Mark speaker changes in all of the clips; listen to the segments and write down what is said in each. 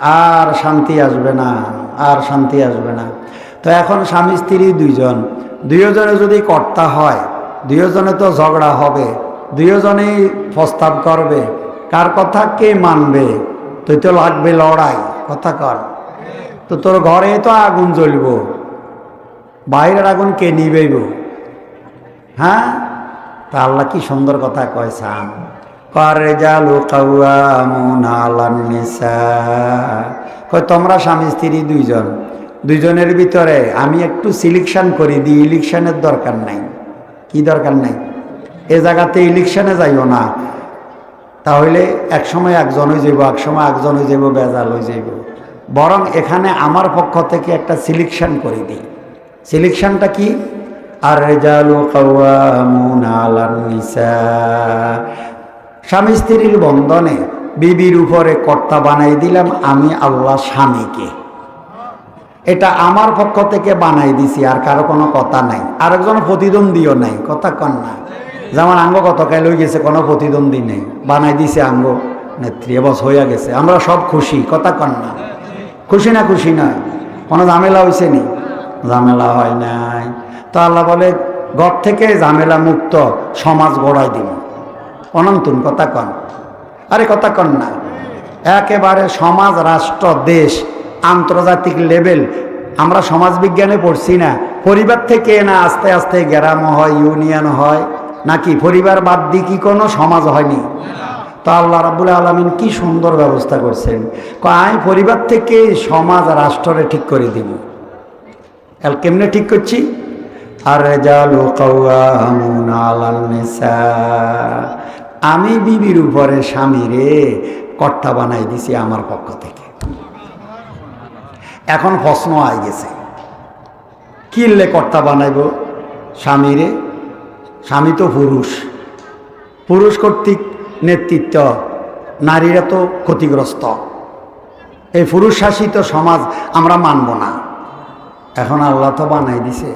Speaker 1: আর শান্তি আসবে না, আর শান্তি আসবে না। তো এখন স্বামী স্ত্রী দুইজনে যদি কর্তা হয়, দুইজনে তো ঝগড়া হবে, দুইজনেই প্রস্তাব করবে, কার কথা কে মানবে? তুই তো লাগবে লড়াই, কথা কর। তো তোর ঘরে তো আগুন জ্বলব, বাইরের আগুন কে নিবেইব? হ্যাঁ, তা আল্লাহ কি সুন্দর কথা কয়সান, কারজালু কাওয়ামুনা আলান নিসা। কয় তোমরা স্বামী স্ত্রী দুইজনের ভিতরে আমি একটু সিলেকশন করে দিই, ইলেকশনের দরকার নাই। কি দরকার নাই? এ জায়গাতে ইলেকশনে যাইও না, তাহলে একসময় একজন হয়ে যাইব, একসময় একজন হয়ে যাইব, বেজাল হয়ে যাইব। বরং এখানে আমার পক্ষ থেকে একটা সিলেকশন করে দিই। সিলেকশনটা কি? আর রিজালু কাওয়ামুনা আলান নিসা। স্বামী স্ত্রীর বন্ধনে বিবির উপরে কর্তা বানাই দিলাম আমি আল্লাহ স্বামীকে। এটা আমার পক্ষ থেকে বানাই দিছি, আর কারো কোনো কথা নাই, আরেকজন প্রতিদ্বন্দ্বীও নাই, কথা কন না। যেমন আঙ্গ গতকাল হয়ে গেছে, কোনো প্রতিদ্বন্দ্বী নেই, বানাই দিছে আঙ্গ নেত্রী, বস হইয়া গেছে, আমরা সব খুশি, কথা কন না। খুশি না? খুশি নয়। কোনো ঝামেলা হয়েছে নি? ঝামেলা হয় নাই। তো আল্লাহ বলে ঘর থেকে ঝামেলা মুক্ত সমাজ গড়াই দিব। অনন্তন, কথা কন। আরে কথা কন না। একেবারে সমাজ, রাষ্ট্র, দেশ, আন্তর্জাতিক লেভেল। আমরা সমাজ বিজ্ঞানে পড়ছি না? পরিবার থেকে না আস্তে আস্তে গ্রাম হয়, ইউনিয়ন হয়, নাকি পরিবার বাদ দিয়ে কি কোনো সমাজ হয়নি? তো আল্লাহ রাব্বুল আলামিন কি সুন্দর ব্যবস্থা করছেন। আমি পরিবার থেকে সমাজ, রাষ্ট্রে ঠিক করে দিব। কেমনে ঠিক করছি? আর রিজালু কাওয়ামুনা আলান নিসা। আমি বিবির উপরে স্বামীরে কর্তা বানাই দিছি আমার পক্ষ থেকে। এখন প্রশ্ন আই গেছে, কিনলে কর্তা বানাইব স্বামীরে? স্বামী তো পুরুষ, পুরুষ কর্তৃক নেতৃত্ব, নারীরা তো ক্ষতিগ্রস্ত। এই পুরুষ শাসিত সমাজ আমরা মানব না। এখন আল্লাহ তো বানাই দিছে,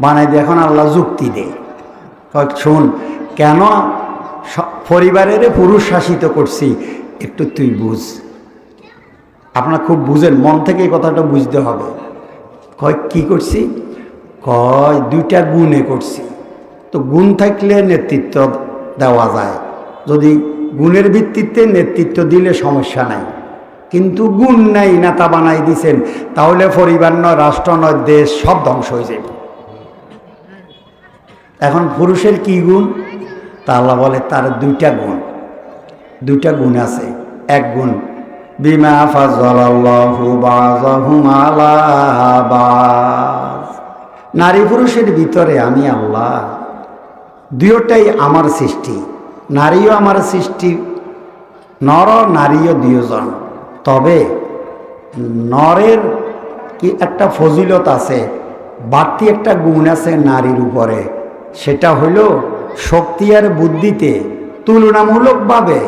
Speaker 1: বানাই দিয়ে এখন আল্লাহ যুক্তি দেয়, শোন কেন পরিবারের পুরুষ শাসিত করছি, একটু তুই বুঝ। আপনারা খুব বুঝেন, মন থেকে এই কথাটা বুঝতে হবে। কয় কি করছি? কয় দুইটা গুণে করছি। তো গুণ থাকলে নেতৃত্ব দেওয়া যায়, যদি গুণের ভিত্তিতে নেতৃত্ব দিলে সমস্যা নাই। কিন্তু গুণ নাই, নেতা বানাই দিছেন, তাহলে পরিবার নয়, রাষ্ট্র নয়, দেশ সব ধ্বংস হয়ে যাবে। এখন পুরুষের কি গুণ? তা আল্লাহ বলে তার দুইটা গুণ আছে। এক গুণ বিমা ফাযালাল্লাহু বা'যাহুম আলা বা'য। নারী পুরুষের ভিতরে আমি আল্লাহ দুইটাই আমার সৃষ্টি, নারীও আমার সৃষ্টি, নর নারীও দুইজন। তবে নরের কি একটা ফজিলত আছে, বাড়তি একটা গুণ আছে নারীর উপরে, সেটা হইল শক্তি আর বুদ্ধিতে তুলনামূলকভাবে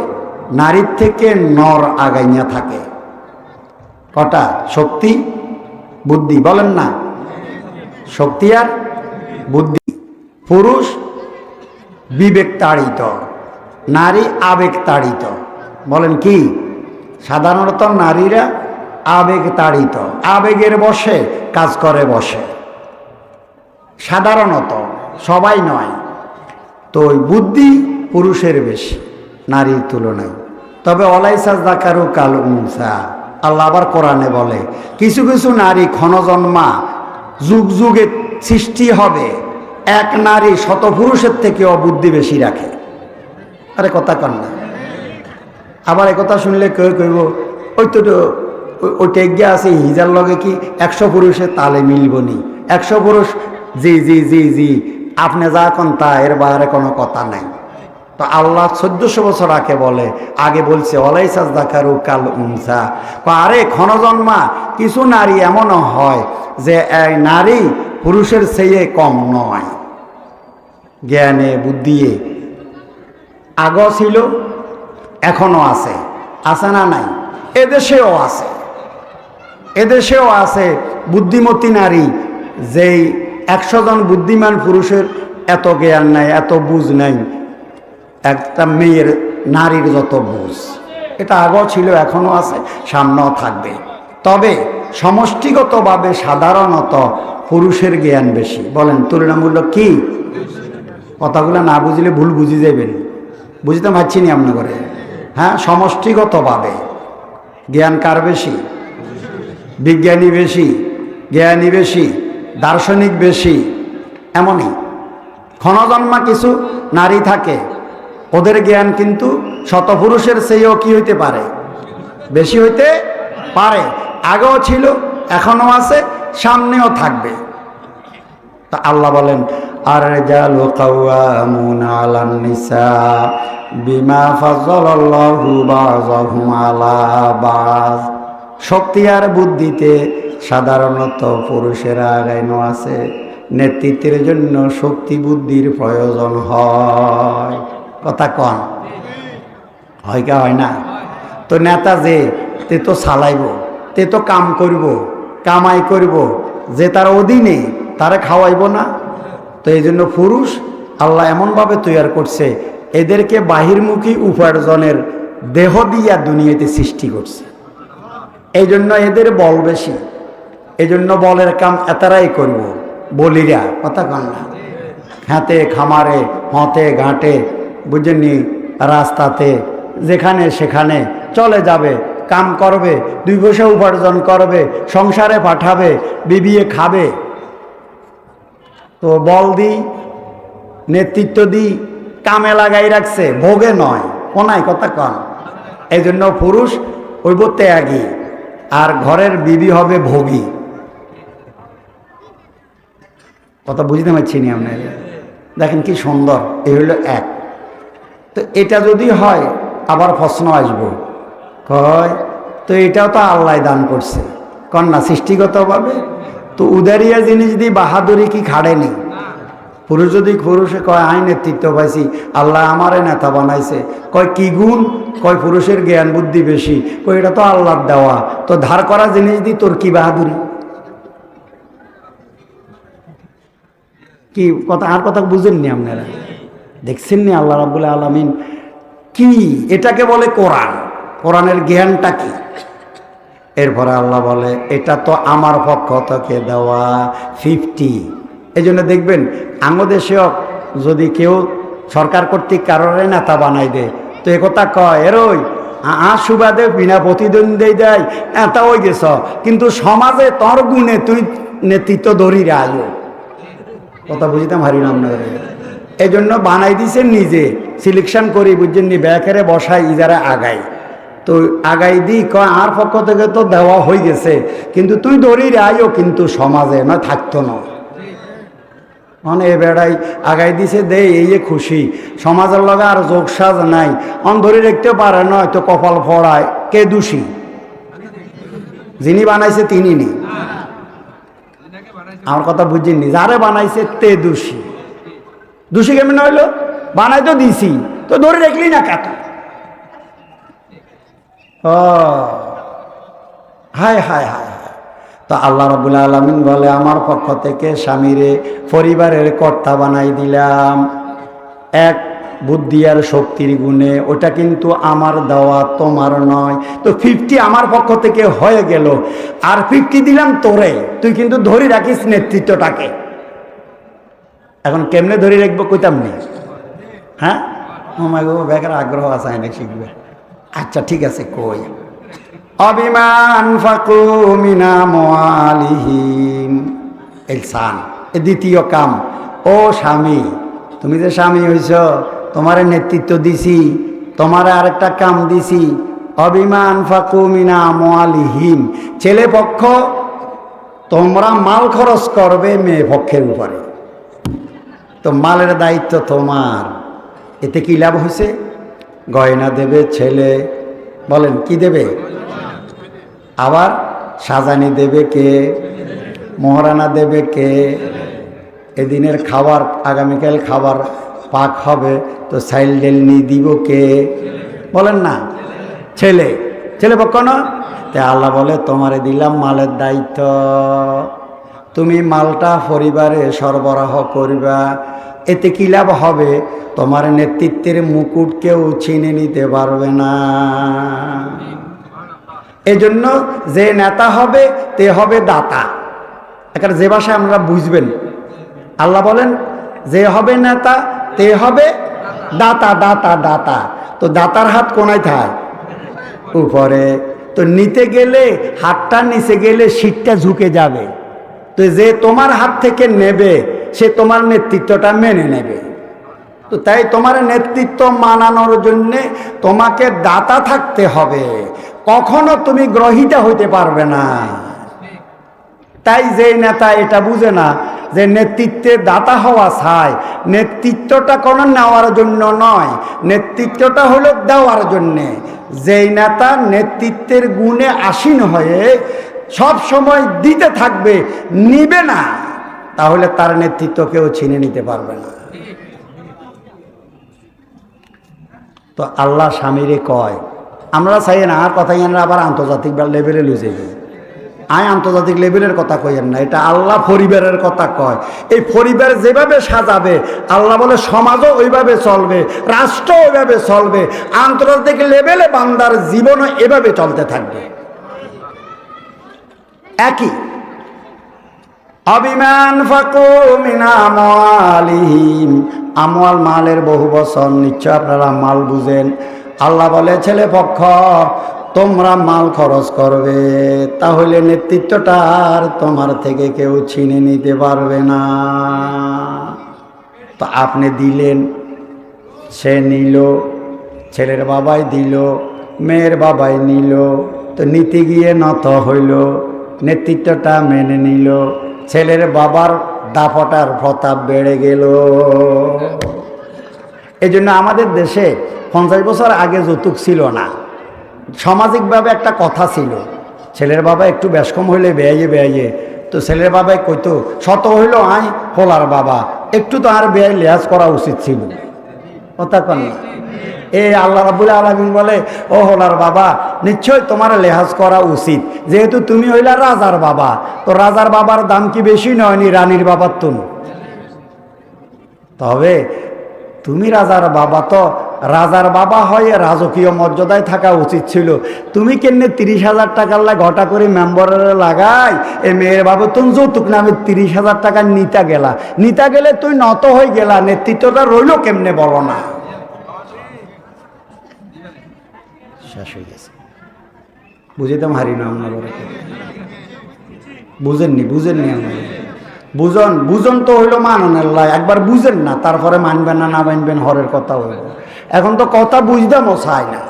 Speaker 1: নারীর থেকে নর আগাইয়া থাকে। কটা? শক্তি, বুদ্ধি, বলেন না? শক্তি আর বুদ্ধি। পুরুষ বিবেক তাড়িত, নারী আবেগ তাড়িত। বলেন কি? সাধারণত নারীরা আবেগ তাড়িত, আবেগের বশে কাজ করে বসে, সাধারণত, সবাই নয়। তো ওই বুদ্ধি পুরুষের বেশি নারীর তুলনায়। তবে ওয়ালাইসা যাকারু কাল উনসা, আল্লাহ আবার কোরআনে বলে কিছু কিছু নারী ক্ষণজন্মা, যুগ যুগে সৃষ্টি হবে, এক নারী শত পুরুষের থেকেও বুদ্ধি বেশি রাখে। আরে কথা কন না। আবার একথা শুনলে কেউ কইব ওই তো ওইটা এগিয়ে আছে, হিজার লগে কি 100 পুরুষের তালে মিলবনি? 100 পুরুষ, জি জি জি জি, আপনি যা কোন তা, এর বাইরে কোনো কথা নাই। তো আল্লাহ 1400 বছর আগে বলে, আগে বলছে ওয়ালাইসা যাকারু কাল উনসা। আরে ক্ষণজন্মা কিছু নারী এমনও হয় যে এই নারী পুরুষের চেয়ে কম নয়, জ্ঞানে বুদ্ধিয়ে। আগও ছিল, এখনো আছে, আছে না নাই? এদেশেও আছে, এদেশেও আছে বুদ্ধিমতী নারী, যেই 100 জন বুদ্ধিমান পুরুষের এত জ্ঞান নাই, এত বুঝ নাই একটা মেয়ের, নারীর যত বুঝ। এটা আগেও ছিল, এখনও আছে, সামনেও থাকবে। তবে সমষ্টিগতভাবে সাধারণত পুরুষের জ্ঞান বেশি। বলেন তুলনামূলক কি? কথাগুলো না বুঝলে ভুল বুঝি যাবেন, বুঝতে পারছি নি আপনার করে। হ্যাঁ, সমষ্টিগতভাবে জ্ঞান কার বেশি? বিজ্ঞানী বেশি, জ্ঞানী বেশি, দার্শনিক বেশি। এমনই ক্ষণজন্মা কিছু নারী থাকে, ওদের জ্ঞান কিন্তু শতপুরুষের চেয়েও কি হইতে পারে? বেশি হইতে পারে। আগেও ছিল, এখনো আছে, সামনেও থাকবে। তা আল্লাহ বলেন আর রিজালু কাওয়ামুনা আলান নিসা বিমা ফাযালাল্লাহু বাযাহুম আলা বায। শক্তি আর বুদ্ধিতে সাধারণত পুরুষেরা আগাইনো আছে। নেতৃত্বের জন্য শক্তি বুদ্ধির প্রয়োজন হয়। কথা কন হয় কা হয় না? তো নেতা তে তো চালাইব, তে তো কাম করব, কামাই করব, যে তার অধীনে তারে খাওয়াইব না। তো এই জন্য পুরুষ আল্লাহ এমনভাবে তৈরি করছে, এদেরকে বাহিরমুখী উপার্জনের দেহ দিয়া দুনিয়াতে সৃষ্টি করছে। এই জন্য এদের বল বেশি, এই জন্য বলের কাম এতারাই করব। বলিরা কথা কন না, হাতে খামারে, হতে ঘাটে, বুঝেননি, রাস্তাতে, যেখানে সেখানে চলে যাবে, কাম করবে, 2 পয়সা উপার্জন করবে, সংসারে পাঠাবে, বিবিয়ে খাবে। তো বল দি, নেতৃত্ব দি, কামে লাগাই রাখছে, ভোগে নয়, কোনায়। কথা কন। এই জন্য পুরুষ হইব ত্যাগী, আর ঘরের বিবি হবে ভোগী। কথা বুঝতে পারছি নি আপনার? দেখেন কি সুন্দর, এই হইল এক। তো এটা যদি হয়, আবার প্রশ্ন আসবো, কয় তো এটাও তো আল্লাহ দান করছে, কন্যা সৃষ্টিগতভাবে। তো উদারিয়া জিনিস দিয়ে বাহাদুরি কি খাড়েনি? পুরুষ যদি পুরুষে কয় আই নেতৃত্ব পাইছি, আল্লাহ আমারে নেতা বানাইছে, কয় কি গুণ? কয় পুরুষের জ্ঞান বুদ্ধি বেশি। কয় এটা তো আল্লাহর দেওয়া, তো ধার করা জিনিস দিয়ে তোর কি বাহাদুরি? কি কথা, আর কথা বুঝেননি আপনারা? দেখছেন নি আল্লাহ রাব্বুল আলামিন কি এটাকে বলে কোরআন? কোরআনের জ্ঞানটা কি? এরপরে আল্লাহ বলে এটা তো আমার পক্ষ থেকে দেওয়া 50। এই জন্য দেখবেন আঙ্গদেশেও যদি কেউ সরকার কর্তৃক কারোর নেতা বানাই দেয়, তো একথা কয় এরই সুবাদে বিনা প্রতিদ্বন্দ্বী দেয় নেতা হয়ে গেছ, কিন্তু সমাজে তোর গুণে তুই নেতৃত্ব ধরি রাজো। কথা বুঝতাম হারি নাম না। এই জন্য বানাই দিছেন নিজে, সিলেকশন করি, বুঝছেন নি, ব্যাকেরে বসাই, ইজারা আগাই। তো আগাই দিই কয় আর পক্ষ থেকে তো দেওয়া হয়ে গেছে, কিন্তু তুই ধরি রাইও, কিন্তু সমাজে না থাকতো না। মানে এ বেড়াই আগাই দিছে দে, এই খুশি, সমাজের লগে আর যোগ সাজ নাই। অন ধরে রাখতে পারে নয় তো কপাল ফড়ায়, কে দোষী? যিনি বানাইছে তিনি নি। আমার কথা বুঝিনি, যারে বানাইছে তে দোষী। দোষী কেমন হইলো? বানাই তো দিছি, তো ধরে রাখলি না কাত। ও হায় হায় হায় হায়। তো আল্লাহ রাব্বুল আলামিন বলে আমার পক্ষ থেকে স্বামীরে পরিবারের কর্তা বানাই দিলাম, এক বুদ্ধি আর শক্তির গুণে। ওটা কিন্তু আমার দেওয়া, তোমার নয়। তো 50 আমার পক্ষ থেকে হয়ে গেল, আর 50 দিলাম তোরে, তুই কিন্তু ধরে রাখিস নেতৃত্বটাকে। এখন কেমনে ধরে রাখবো কইতাম নি? হ্যাঁ, আমার বেকার আগ্রহ আছে না শিখবে। আচ্ছা ঠিক আছে, কই অবিমান ফাকু মিনা মোয়ালিহীন ইহসান। এ দ্বিতীয় কাম। ও স্বামী, তুমি যে স্বামী হইছ, তোমারে নেতৃত্ব দিছি, তোমারে আরেকটা কাম দিছি, অবিমান ফাকু মিনা মোয়ালিহীন। ছেলে পক্ষ তোমরা মাল খরচ করবে মেয়ে পক্ষের উপরে, তো মালের দায়িত্ব তোমার। এতে কি লাভ হয়েছে? গয়না দেবে ছেলে, বলেন কি দেবে? আবার সাজানি দেবে কে? মহারানা দেবে কে? এদিনের খাবার, আগামীকাল খাবার পাক হবে, তো সাইল ডেল নিয়ে দিব কে? বলেন না, ছেলে। ছেলে পক্ষ না? তাই আল্লাহ বলে তোমারে দিলাম মালের দায়িত্ব, তুমি মালটা পরিবারে সরবরাহ করবা। এতে কি লাভ হবে? তোমার নেতৃত্বের মুকুট কেউ ছিনে নিতে পারবে না। এজন্য যে নেতা হবে তে হবে দাতা। এখানে যে ভাষায় আমরা বুঝবেন, আল্লাহ বলেন যে হবে নেতা তে হবে দাতা। দাতা দাতা তো দাতার হাত কোনায় থাকে? উপরে। তো নিতে গেলে হাতটা নিচে গেলে শীতটা ঝুঁকে যাবে। তো যে তোমার হাত থেকে নেবে সে তোমার নেতৃত্বটা মেনে নেবে। তো তাই তোমার নেতৃত্ব মানানোর জন্যে তোমাকে দাতা থাকতে হবে, কখনো তুমি গ্রহীতা হইতে পারবে না। তাই যে নেতা এটা বুঝে না যে নেতৃত্বে দাতা হওয়া চাই, নেতৃত্বটা কোনো নেওয়ার জন্য নয়, নেতৃত্বটা হলো দেওয়ার জন্যে। যেই নেতা নেতৃত্বের গুণে আসীন হয়ে সব সময় দিতে থাকবে, নিবে না, তাহলে তার নেতৃত্ব কেউ ছিনে নিতে পারবে না। তো আল্লাহ স্বামীরে কয়, আমরা চাই না আর কথাই আমরা আবার আন্তর্জাতিক লেভেলে লুজে যাই। আন্তর্জাতিক লেভেলের কথা কইেন না, এটা আল্লাহ পরিবারের কথা কয়। এই পরিবার যেভাবে সাজাবে আল্লাহ বলে সমাজও ওইভাবে চলবে, রাষ্ট্র ওইভাবে চলবে, আন্তর্জাতিক লেভেলে বান্দার জীবনও এভাবে চলতে থাকবে। একই অবিমান ফাকু মিনা আমওয়ালিহিম, আমওয়াল মালের বহু বচন, নিশ্চয় আপনারা মাল বুঝেন। আল্লাহ বলে ছেলে পক্ষ তোমরা মাল খরচ করবে, তাহলে নেতৃত্বটা আর তোমার থেকে কেউ ছিনে নিতে পারবে না। তো আপনি দিলেন, সে নিল, ছেলের বাবাই দিল, মেয়ের বাবাই নিল, তো নিতে গিয়ে নত হইল, নেতৃত্বটা মেনে নিল, ছেলের বাবার দাপটার প্রতাপ বেড়ে গেল। এই জন্য আমাদের দেশে 50 বছর আগে যৌতুক ছিল না। সামাজিকভাবে একটা কথা ছিল, ছেলের বাবা একটু বেশকম হইলে বেয়াইয়ে, তো ছেলের বাবাই কইতো শত হইল আই হোলার বাবা, একটু তো আর বেয়াই লেহাজ করা উচিত ছিল। কথা কন না? এই আল্লাহ রাব্বুল আলামিন বলে, ও হোলার বাবা, নিশ্চয় তোমার লেহাজ করা উচিত, যেহেতু তুমি হইলা রাজার বাবা। তো রাজার বাবার দাম কি বেশি নয়নি রানীর বাবার তুন? তবে তুমি রাজার বাবা, তো রাজার বাবা হয়ে রাজকীয় মর্যাদায় থাকা উচিত ছিল। তুমি কেমনে 30,000 টাকার ঘটা করে মেম্বারের লাগাই এ মেয়ের বাবা তুমি যৌতুক নামে 30,000 টাকা নিতা গেলে তুই নত হয়ে গেলা, নেতৃত্বটা রইল কেমনে বলো না? শেষ হয়ে গেছে। বুঝিতাম হারি না আপনার বুঝেননি আপনার বুঝন তো হইলো মাননের লাই, একবার বুঝেন না, তারপরে মানবেন না না মানবেন হরের কথা হইল। এখন তো কথা বুঝতেও চায় না,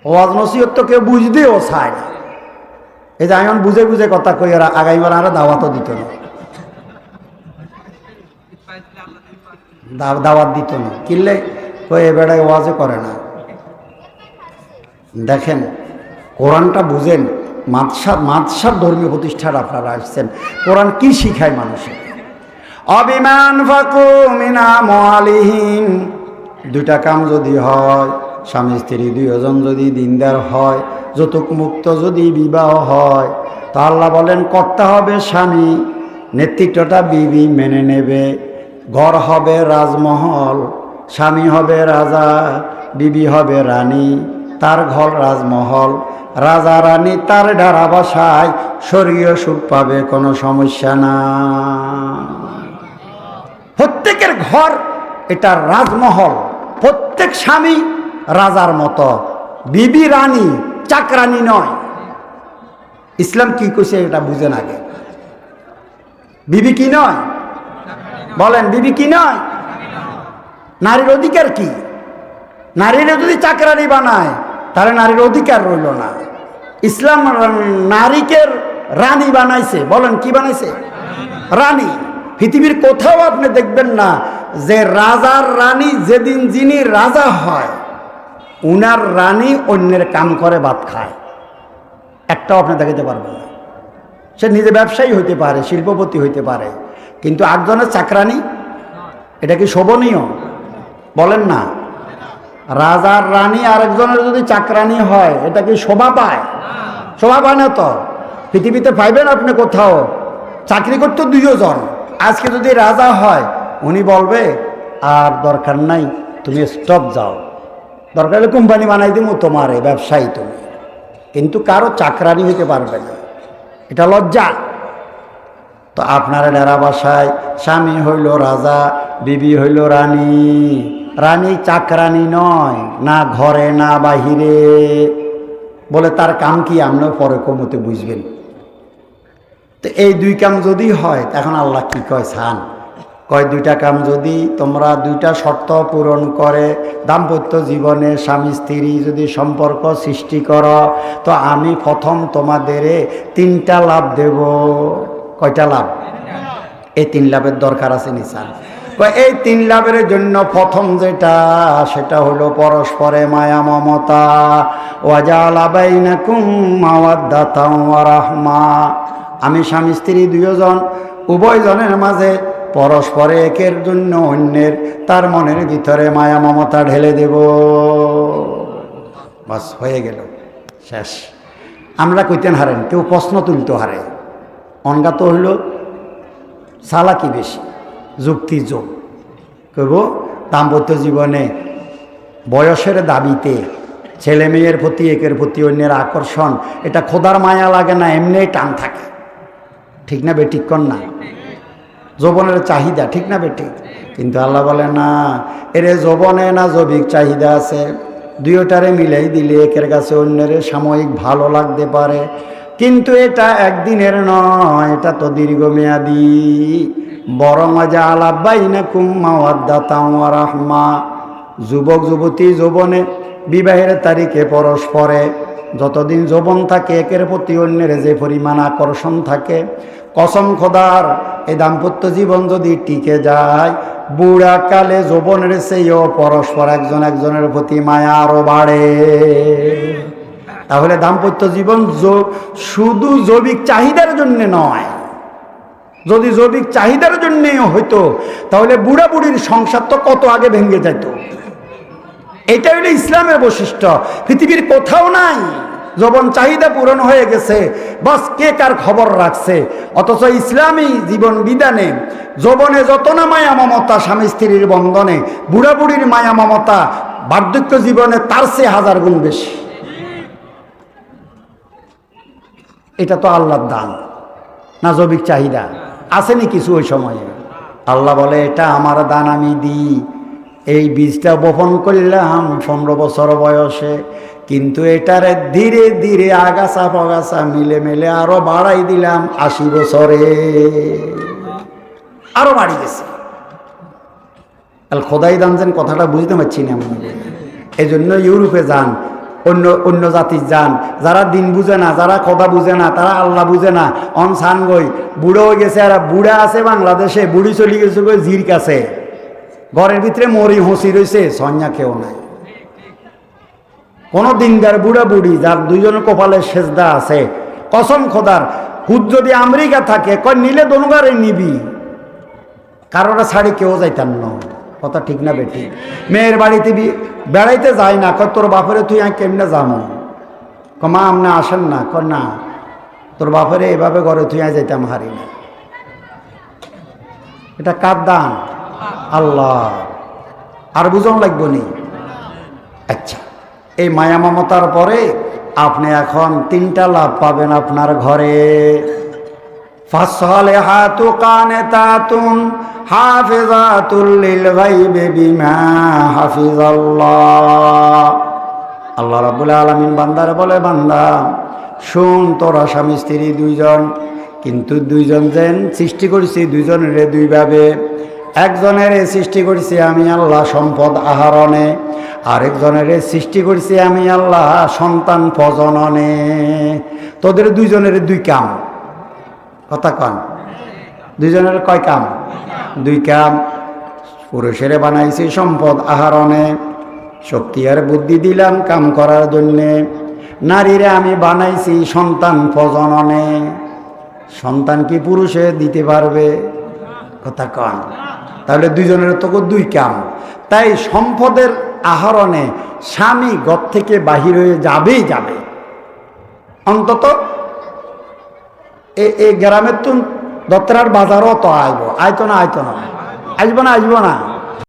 Speaker 1: ওয়াজ নসিহত তো কেউ বুঝতেও চায় না। এই যে এখন বুঝে বুঝে কথা কই, আর আগামীবার আরো দাওয়াতও দিত না, দাওয়াত দিত না, কিনলে কই এ বেড়ায় ওয়াজও করে না। দেখেন কোরআনটা বুঝেন, মাদশার ধর্মীয় প্রতিষ্ঠান আপনারা আসছেন, কোরআন কি শিখায় মানুষের? অবিমান ফাকু মিনা আমওয়ালিহিম, দুটা কাম যদি হয়, স্বামী স্ত্রী দুইজন যদি দিনদার হয়, যৌতুক মুক্ত যদি বিবাহ হয়, তা আল্লাহ বলেন করতে হবে স্বামী, নেতৃত্বটা বিবি মেনে নেবে, ঘর হবে রাজমহল, স্বামী হবে রাজা, বিবি হবে রানী, তার ঘর রাজমহল, রাজা রানী তার ডারা বাসায় স্বর্গীয় সুখ পাবে, কোনো সমস্যা না। প্রত্যেকের ঘর এটা রাজমহল, প্রত্যেক স্বামী রাজার মতো, বিবি রানী চাকরানি নয়। ইসলাম কি কইছে এটা বুঝেন আগে। বিবি কি নয় বলেন? বিবি কি নয়? নারীর অধিকার কি? নারীরা যদি চাকরানি বানায় তাহলে নারীর অধিকার রইল না। ইসলাম নারীকে রানী বানাইছে। বলেন কি বানাইছে? রানী। পৃথিবীর কোথাও আপনি দেখবেন না যে রাজার রানী, যেদিন যিনি রাজা হয় উনার রানী অন্যের কাম করে ভাত খায়, একটাও আপনি দেখাতে পারবেন না। সে নিজে ব্যবসায়ী হইতে পারে, শিল্পপতি হইতে পারে, কিন্তু একজনের চাকরানি, এটা কি শোভনীয়? বলেন না। রাজার রানী আরেকজনের যদি চাকরানি হয় এটা কি শোভা পায়? শোভা পায় না তো। পৃথিবীতে পাইবেন আপনি কোথাও? চাকরি করতো দুইজন, আজকে যদি রাজা হয় উনি বলবে আর দরকার নাই, তুমি স্টপ যাও, দরকার হলে কোম্পানি বানাই দিব তোমারে, ব্যবসায়ী তুমি, কিন্তু কারো চাকরানি হইতে পারবে না, এটা লজ্জা। তো আপনারা ডেরা বাসায় স্বামী হইল রাজা, বিবি হইল রানী, রানী চাকরানি নয়, না ঘরে না বাহিরে। বলে তার কাম কি আমরা পরে কমতে বুঝবেন। তো এই দুই কাম যদি হয়, এখন আল্লাহ কি কয় ছান, কয় দুইটা কাম যদি তোমরা দুইটা শর্ত পূরণ করে দাম্পত্য জীবনে স্বামী স্ত্রী যদি সম্পর্ক সৃষ্টি করো, তো আমি প্রথম তোমাদের 3টা লাভ দেব। কয়টা লাভ? এই 3 লাভের দরকার আছে নিসান। এই 3 লাভের জন্য প্রথম যেটা, সেটা হলো পরস্পরে মায়া মমতা, ওয়াজালা বাইনাকুম মাওয়াদ্দাতাও ওয়া রাহমা। আমি স্বামী স্ত্রী দুইজন, উভয়জনের মাঝে পরস্পরে একের জন্য অন্যের তার মনের ভিতরে মায়া মমতা ঢেলে দেব। বাস হয়ে গেল, শেষ। আমরা কইতেন হারেন, কেউ প্রশ্ন তুলতে হারে, অনগাত হইল চালাকি বেশি, যুক্তি যোগ কইব দাম্পত্য জীবনে বয়সের দাবিতে ছেলে মেয়ের প্রতি একের প্রতি অন্যের আকর্ষণ, এটা খোদার মায়া লাগে না, এমনি টান থাকে। ঠিক না বেঠিক? কর না, যৌবনের চাহিদা, ঠিক না বেঠিক? কিন্তু আল্লাহ বলে না, এরে যৌবনে না জৈবিক চাহিদা আছে, দুইটারে মিলাই দিলে একের কাছে অন্যের সাময়িক ভালো লাগতে পারে, কিন্তু এটা একদিনের নয়, এটা তো দীর্ঘমেয়াদী। বরং জাআলা বাইনাকুম মাওয়াদ্দাতাও ওয়া রাহমা। যুবক যুবতী যৌবনে বিবাহের তারিখে পরস্পরে যতদিন যৌবন থাকে একের প্রতি অন্যের যে পরিমাণ আকর্ষণ থাকে, কসম খোদার এই দাম্পত্য জীবন যদি টিকে যায়, বুড়া কালে যৌবনের চেয়েও পরস্পর একজন একজনের প্রতি মায়া আরো বাড়ে। তাহলে দাম্পত্য জীবন শুধু জৈবিক চাহিদার জন্য নয়। যদি জৈবিক চাহিদার জন্যই হইতো, তাহলে বুড়া বুড়ির সংসার তো কত আগে ভেঙে যেত। এটা হলো ইসলামের বৈশিষ্ট্য, পৃথিবীর কোথাও নাই। যৌবন চাহিদা পূরণ হয়ে গেছে, বাস কে কার খবর রাখছে। অথচ ইসলামী জীবন বিধানে যৌবনে যত না মায়া মমতা স্বামী স্ত্রীর বন্ধনে, বুড়া বুড়ির মায়া মমতা বার্ধক্য জীবনে তার চেয়ে 1000 গুণ বেশি। এটা তো আল্লাহর দান না, জৈবিক চাহিদা আসেনি কিছু ওই সময়ে। আল্লাহ বলে এটা আমার দান, আমি দিই। এই বীজটা বপন করলাম 15 বছর বয়সে, কিন্তু এটারে ধীরে ধীরে আগাছা পগাছা মিলে মিলে আরো বাড়াই দিলাম 80 বছরে, আরো বাড়ি গেছে। খোদাই দান যেন কথাটা বুঝতে পারছি না। এই জন্য ইউরোপে যান, অন্য জাতির যান, যারা দিন বুঝে না, যারা কথা বুঝে না, তারা আল্লাহ বুঝে না, অন সান গই বুড়ো হয়ে গেছে। আর বুড়া আছে বাংলাদেশে, বুড়ি চলে গেছে গই জির কাছে, ঘরের ভিতরে মরি হসি রয়েছে, সন্ধ্যা কেউ নাই। কোনো দিনদার বুড়া বুড়ি যার দুইজনের কপালে সেজদা আছে, কসম খোদার, হুদ যদি আমেরিকা থাকে কয় নিলে দোনগারে নিবি, কারোরা ছাড়ি কেউ যাইতাম না। কথা ঠিক না বেটি? মেয়ের বাড়িতে বেড়াইতে যায় না, কয় তোর বাপরে তুই কেমনে যাবো, কমা আমনে আসেন না, ক না তোর বাপরে এভাবে ঘরে তুই যাইতাম হারি না। এটা কার দান? আল্লাহ। আর বুঝন লাগবো নি? আচ্ছা, এই মায়া মমতার পরে আপনি এখন 3টা লাভ পাবেন আপনার ঘরে। ফাসসালিহাতু কানিতাতুন হাফিজাতুল লিল গায়বি বিমা হাফিজাল্লাহ। আল্লাহ রাব্বুল আলামিন বান্দারে বলে, বান্দা শুন, তোরা স্বামী স্ত্রী দুইজন, কিন্তু দুইজন যেন সৃষ্টি করেছি দুইজনের দুইভাবে। একজনের সৃষ্টি করেছি আমি আল্লাহ সম্পদ আহরণে, আরেকজনের সৃষ্টি করেছি আমি আল্লাহ সন্তান প্রজননে। তোদের দুইজনের 2 কাম। কথা কন, দুইজনের কয় কাম? 2 কাম। পুরুষের বানাইছি সম্পদ আহরণে, শক্তি আর বুদ্ধি দিলাম কাম করার জন্যে। নারীরে আমি বানাইছি সন্তান প্রজননে। সন্তান কি পুরুষে দিতে পারবে? কথা কন। তাহলে দুইজনের তো 2 কাম। তাই সম্পদের আহরণে স্বামী ঘর থেকে বাহির হয়ে যাবেই যাবে। অন্তত এই গ্রামের তো দত্তরার বাজারও তো আইতো না? আসবো না